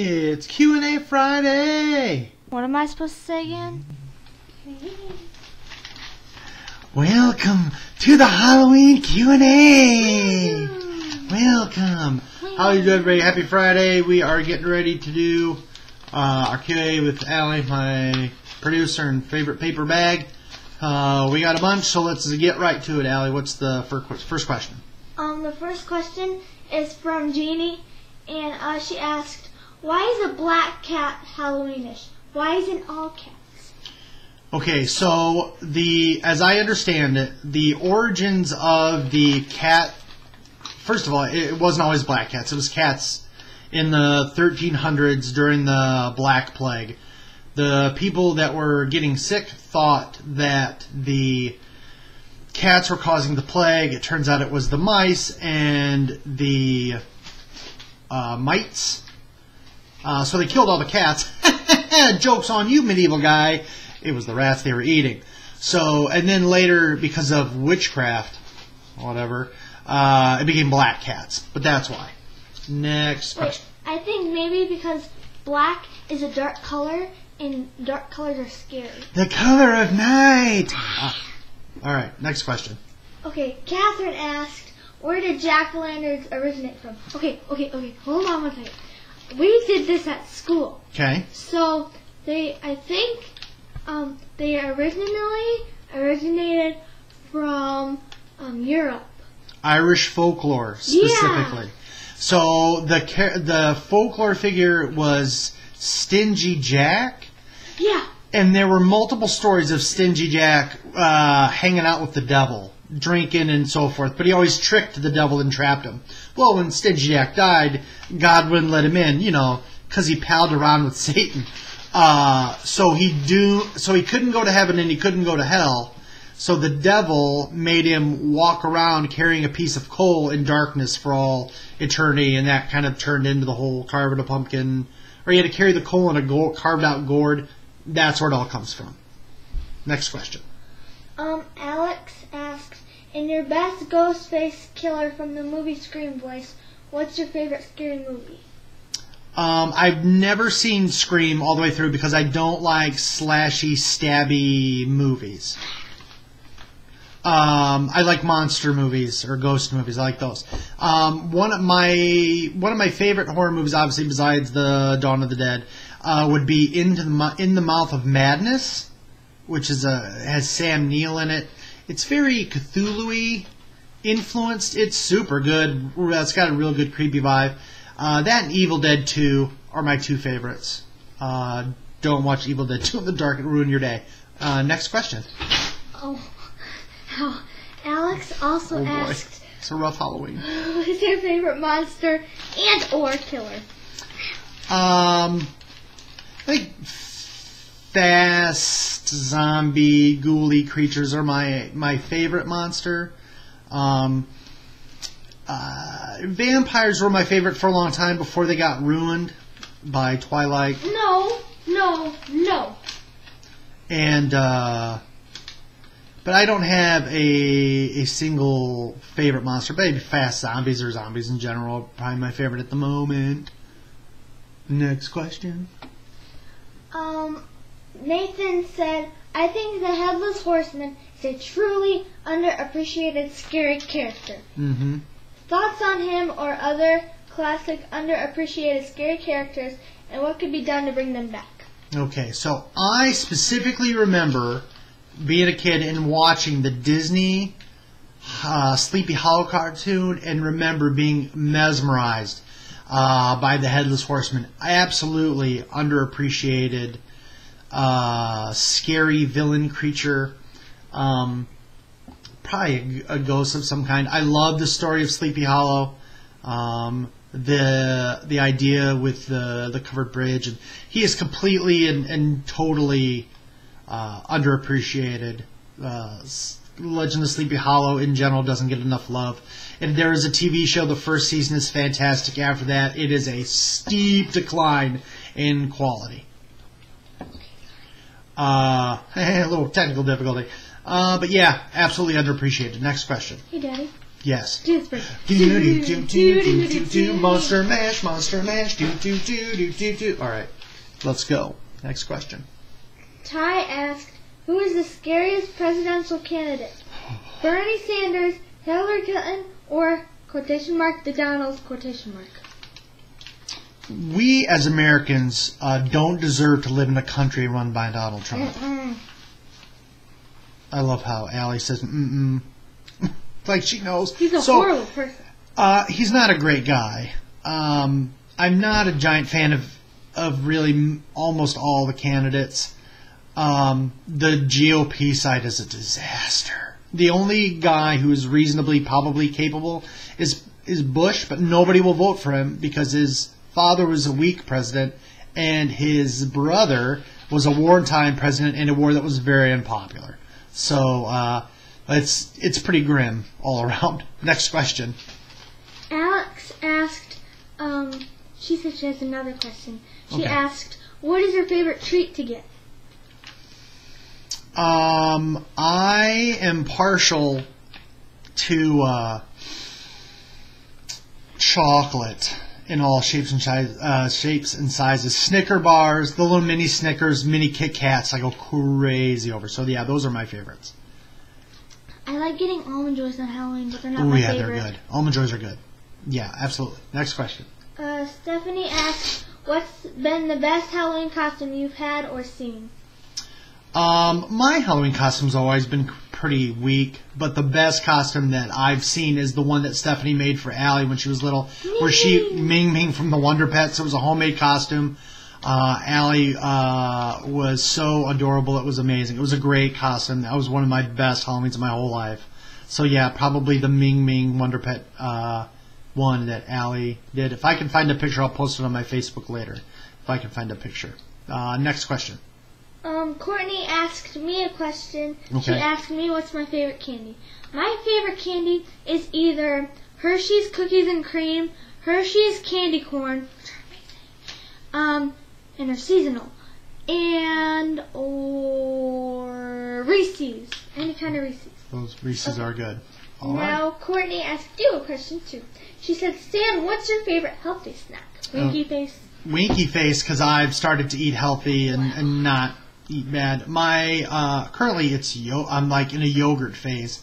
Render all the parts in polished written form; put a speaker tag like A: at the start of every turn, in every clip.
A: It's Q&A Friday!
B: What am I supposed to say again?
A: Welcome to the Halloween Q&A! Welcome! How are you doing, everybody? Happy Friday. We are getting ready to do our Q&A with Allie, my producer and favorite paper bag. We got a bunch, so let's get right to it, Allie. What's the first question?
B: The first question is from Jeannie, and she asked, why is a black cat Halloweenish? Why isn't all cats?
A: Okay, so as I understand it, the origins of the cat, first of all, it wasn't always black cats. It was cats in the 1300s during the Black Plague. The people that were getting sick thought that the cats were causing the plague. It turns out it was the mice and the mites. So they killed all the cats. Joke's on you, medieval guy. It was the rats they were eating. So, and then later, because of witchcraft, whatever, it became black cats. But that's why. Next question.
B: I think maybe because black is a dark color, and dark colors are scary.
A: The color of night. All right, next question.
B: Okay, Catherine asked, where did jack-o'-lanterns originate from? Okay, hold on one second. We did this at school.
A: Okay.
B: So I think they originally originated from Europe.
A: Irish folklore specifically. Yeah. So the folklore figure was Stingy Jack.
B: Yeah.
A: And there were multiple stories of Stingy Jack hanging out with the devil, drinking and so forth. But he always tricked the devil and trapped him. Well, when Stingy Jack died, God wouldn't let him in, because he palled around with Satan. So he couldn't go to heaven and he couldn't go to hell. So the devil made him walk around carrying a piece of coal in darkness for all eternity, and that kind of turned into the whole carving a pumpkin. Or you had to carry the coal in a carved out gourd. That's where it all comes from. Next question.
B: Alex asks, in your best ghost face killer from the movie Scream voice, what's your favorite scary movie?
A: I've never seen Scream all the way through because I don't like slashy, stabby movies. I like monster movies or ghost movies. I like those. One of my favorite horror movies, obviously besides the Dawn of the Dead, would be In the Mouth of Madness, which has Sam Neill in it. It's very Cthulhu-y influenced. It's super good. It's got a real good creepy vibe. That and Evil Dead 2 are my two favorites. Don't watch Evil Dead 2 in the dark. It'll ruin your day. Next question.
B: Alex also asked,
A: it's a rough Halloween.
B: What is your favorite monster and or killer?
A: I think fast zombie ghouly creatures are my favorite monster. Vampires were my favorite for a long time before they got ruined by Twilight.
B: No.
A: And but I don't have a single favorite monster. Maybe fast zombies or zombies in general, probably my favorite at the moment. Next question.
B: Nathan said, I think the Headless Horseman is a truly underappreciated scary character.
A: Mm-hmm.
B: Thoughts on him or other classic underappreciated scary characters, and what could be done to bring them back?
A: Okay, so I specifically remember being a kid and watching the Disney Sleepy Hollow cartoon and remember being mesmerized by the Headless Horseman. Absolutely underappreciated, scary villain creature. Probably a ghost of some kind. I love the story of Sleepy Hollow. The idea with the covered bridge. And he is completely and totally underappreciated. Legend of Sleepy Hollow in general doesn't get enough love. And there is a TV show, the first season is fantastic. After that, it is a steep decline in quality. A little technical difficulty. But yeah, absolutely underappreciated. Next question.
B: Hey, Daddy.
A: Yes.
B: Cheeseburger.
A: Monster mash, monster mash. All right, let's go. Next question.
B: Ty asked, who is the scariest presidential candidate? Bernie Sanders, Hillary Clinton, or quotation mark the Donalds quotation mark?
A: We as Americans don't deserve to live in a country run by Donald Trump. I love how Allie says like she knows.
B: He's a horrible person.
A: He's not a great guy. I'm not a giant fan of really almost all the candidates. The GOP side is a disaster. The only guy who is reasonably probably capable is Bush, but nobody will vote for him because his father was a weak president and his brother was a wartime president in a war that was very unpopular. So it's pretty grim all around. Next question.
B: Alex asked, she said she has another question. She
A: Okay.
B: asked, what is your favorite treat to get?
A: I am partial to chocolate in all shapes and sizes. Snicker bars, the little mini Snickers, mini Kit Kats, I go crazy over. So yeah, those are my favorites.
B: I like getting Almond Joys on Halloween, but they're not
A: Oh
B: my
A: yeah,
B: favorite.
A: they're good. Almond Joys are good. Yeah, absolutely. Next question.
B: Stephanie asked, what's been the best Halloween costume you've had or seen?
A: My Halloween costume's always been pretty weak, but the best costume that I've seen is the one that Stephanie made for Allie when she was little, where she Ming Ming from the Wonder Pets. It was a homemade costume. Allie was so adorable. It was amazing. It was a great costume. That was one of my best Halloweens of my whole life. So yeah, probably the Ming Ming Wonder Pet one that Allie did. If I can find a picture, I'll post it on my Facebook later. If I can find a picture. Next question.
B: Courtney asked me a question.
A: Okay.
B: She asked me what's my favorite candy. My favorite candy is either Hershey's Cookies and Cream, Hershey's Candy Corn, which are amazing, and they're seasonal, and or Reese's, any kind of Reese's.
A: Those Reese's are good. All
B: Now
A: right.
B: Courtney asked you a question too. She said, Stan, what's your favorite healthy snack? Winky face.
A: Winky face because I've started to eat healthy and not eat bad. My currently it's I'm like in a yogurt phase.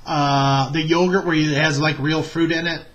A: The yogurt where it has like real fruit in it,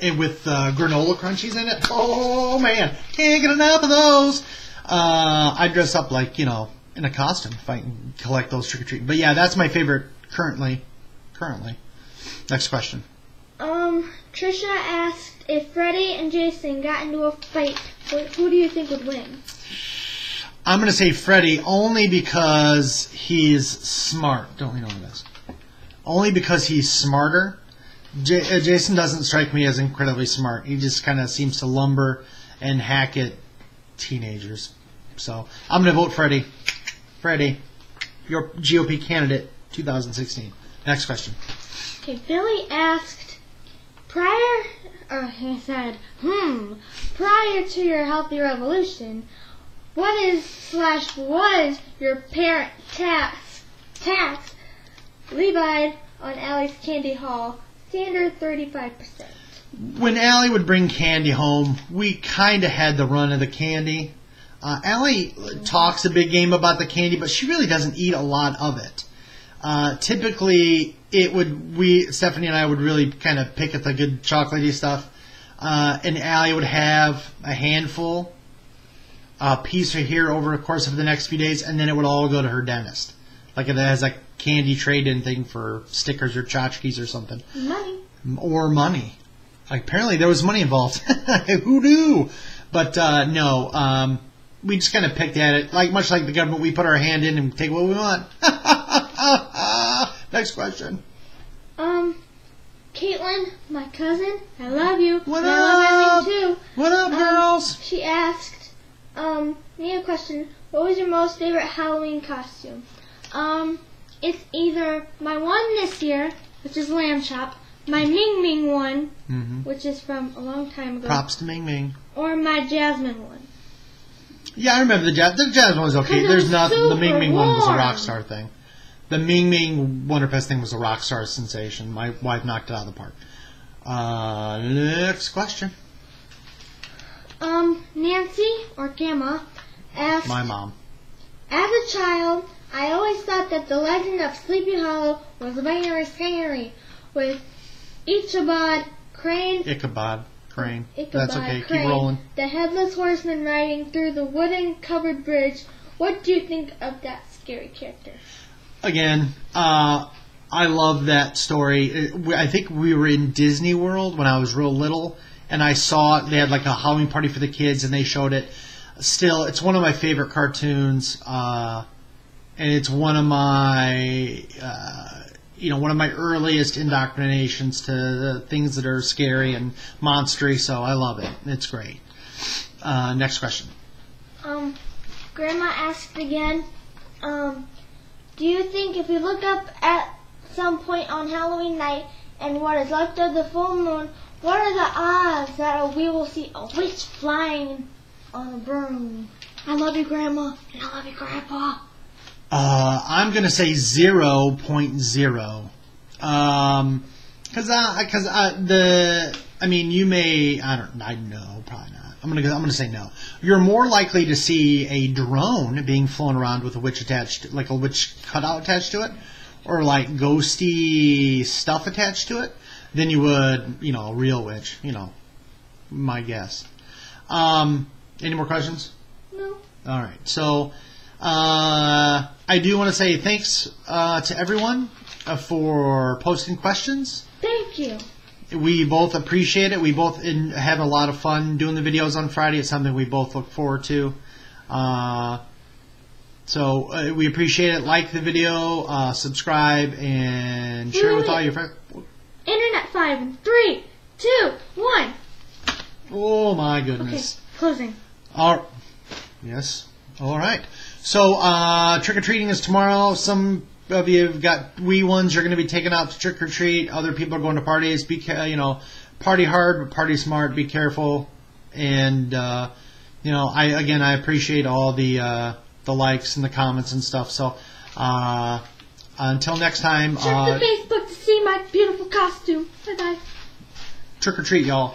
A: and with granola crunchies in it. Oh man, can't get enough of those. I dress up like in a costume if I can collect those trick or treat. But yeah, that's my favorite currently. Next question.
B: Trisha asked if Freddy and Jason got into a fight, who do you think would win?
A: I'm going to say Freddy only because he's smart. Don't we know this? Only because he's smarter. Jason doesn't strike me as incredibly smart. He just kind of seems to lumber and hack at teenagers. So I'm going to vote Freddy. Freddy, your GOP candidate 2016. Next question.
B: Okay, Billy asked, prior to your healthy revolution, was your parent tax levied on Allie's candy haul? Standard 35%.
A: When Allie would bring candy home, we kind of had the run of the candy. Allie talks a big game about the candy, but she really doesn't eat a lot of it. Typically, Stephanie and I would really kind of pick at the good chocolatey stuff, and Allie would have a handful, a piece right here over the course of the next few days, and then it would all go to her dentist. Like it has a candy trade-in thing for stickers or tchotchkes or something.
B: Money.
A: Or money. Apparently there was money involved. Who knew? But no, we just kind of picked at it. Much like the government, we put our hand in and take what we want. Next question.
B: Caitlin, my cousin, I love you.
A: What
B: I
A: up?
B: love Eileen too.
A: What up, girls?
B: She asked me a question. What was your most favorite Halloween costume? It's either my one this year, which is Lamb Chop, my Ming Ming one, which is from a long time ago.
A: Props to Ming Ming.
B: Or my Jasmine one.
A: Yeah, I remember the Jasmine one was okay.
B: It
A: There's
B: was
A: nothing. The Ming
B: super
A: Ming one was a
B: warm.
A: rock star thing. The Ming Ming Wonder Pest thing was a rock star sensation. My wife knocked it out of the park. Next question.
B: Nancy or Gamma asked,
A: My mom.
B: as a child, I always thought that the legend of Sleepy Hollow was very scary, with Ichabod Crane.
A: Ichabod Crane.
B: Ichabod
A: That's okay.
B: Crane,
A: Keep rolling.
B: the headless horseman riding through the wooden covered bridge. What do you think of that scary character?
A: Again, I love that story. I think we were in Disney World when I was real little, and I saw it. They had like a Halloween party for the kids, and they showed it. Still, it's one of my favorite cartoons, and it's one of my, one of my earliest indoctrinations to the things that are scary and monstery. So I love it. It's great. Next question.
B: Grandma asked again, do you think if we look up at some point on Halloween night and what is left of the full moon, what are the odds that we will see a witch flying on a broom? I love you, Grandma, and I love you, Grandpa.
A: I'm gonna say 0.0. You may, I know, probably not. I'm gonna say no. You're more likely to see a drone being flown around with a witch attached, like a witch cutout attached to it, or like ghosty stuff attached to it, than you would, a real witch. My guess. Any more questions?
B: No.
A: All right. So, I do want to say thanks to everyone for posting questions.
B: Thank you.
A: We both appreciate it. We both have a lot of fun doing the videos on Friday. It's something we both look forward to. So we appreciate it. Like the video, subscribe, and share with all your friends.
B: Internet 5 in 3, 2, 1.
A: Oh my goodness.
B: Okay, closing.
A: Yes. All right. So trick or treating is tomorrow. Some of you have got wee ones. You're going to be taken out to trick or treat. Other people are going to parties. Party hard, but party smart. Be careful. And I appreciate all the likes and the comments and stuff. So until next time.
B: Check the Facebook to see my beautiful costume. Bye bye.
A: Trick or treat, y'all.